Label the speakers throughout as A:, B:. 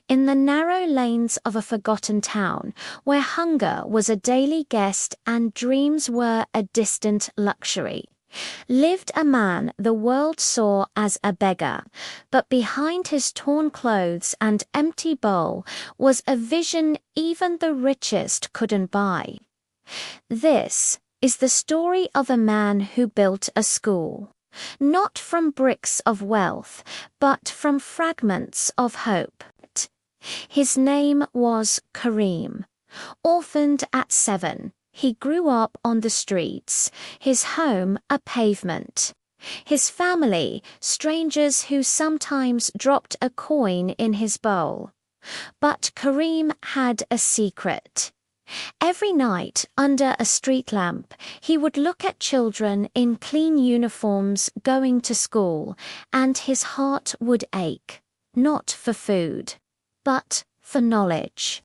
A: In the narrow lanes of a forgotten town, where hunger was a daily guest and dreams were a distant luxury, lived a man the world saw as a beggar, but behind his torn clothes and empty bowl was a vision even the richest couldn't buy. This is the story of a man who built a school, not from bricks of wealth, but from fragments of hope. His name was Karim. Orphaned at 7, he grew up on the streets, his home a pavement. His family, strangers who sometimes dropped a coin in his bowl. But Karim had a secret. Every night, under a street lamp, he would look at children in clean uniforms going to school, and his heart would ache, not for food, but for knowledge.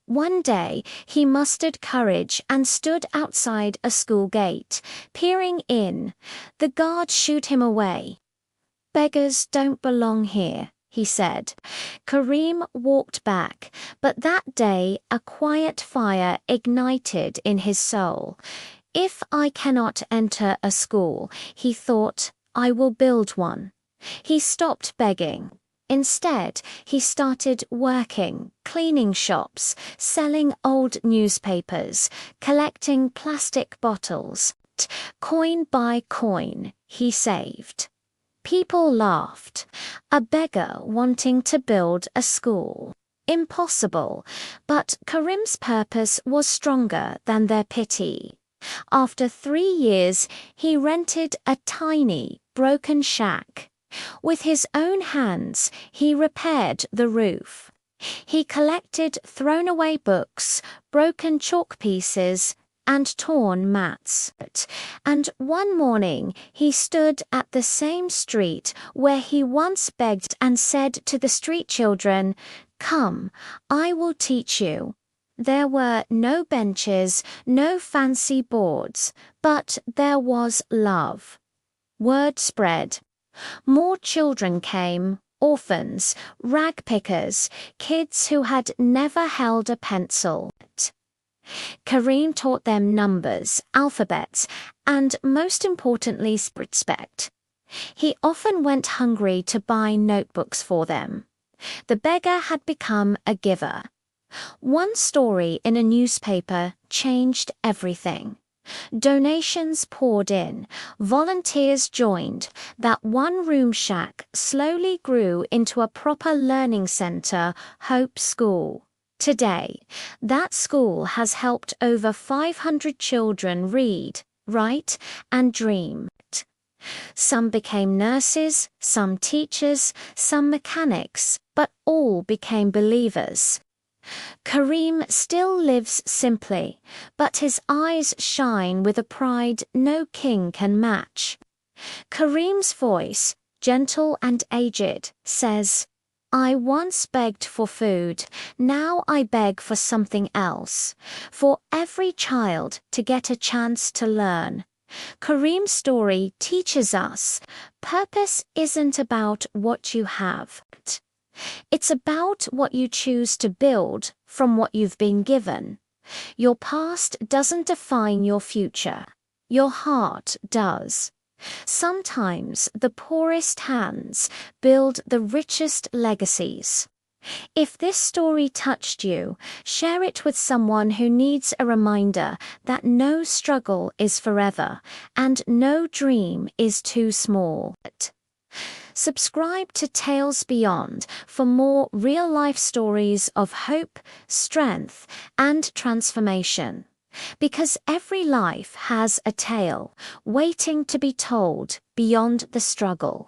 A: One day, he mustered courage and stood outside a school gate, peering in. The guard shooed him away. "Beggars don't belong here," he said. Karim walked back, but that day a quiet fire ignited in his soul. If I cannot enter a school, he thought, I will build one. He stopped begging. Instead, he started working, cleaning shops, selling old newspapers, collecting plastic bottles. Coin by coin, he saved. People laughed. A beggar wanting to build a school. Impossible, but Karim's purpose was stronger than their pity. After 3 years, he rented a tiny, broken shack. With his own hands, he repaired the roof. He collected thrown-away books, broken chalk pieces, and torn mats. And one morning, he stood at the same street where he once begged and said to the street children, "Come, I will teach you." There were no benches, no fancy boards, but there was love. Word spread. More children came, orphans, rag pickers, kids who had never held a pencil. Karim taught them numbers, alphabets, and most importantly, respect. He often went hungry to buy notebooks for them. The beggar had become a giver. One story in a newspaper changed everything. Donations poured in, volunteers joined. That one-room shack slowly grew into a proper learning center, Hope School. Today, that school has helped over 500 children read, write, and dream. Some became nurses, some teachers, some mechanics, but all became believers. Karim still lives simply, but his eyes shine with a pride no king can match. Karim's voice, gentle and aged, says, "I once begged for food, now I beg for something else. For every child to get a chance to learn." Karim's story teaches us, purpose isn't about what you have. It's about what you choose to build from what you've been given. Your past doesn't define your future. Your heart does. Sometimes the poorest hands build the richest legacies. If this story touched you, share it with someone who needs a reminder that no struggle is forever and no dream is too small. Subscribe to Tales Beyond for more real-life stories of hope, strength, and transformation. Because every life has a tale waiting to be told beyond the struggle.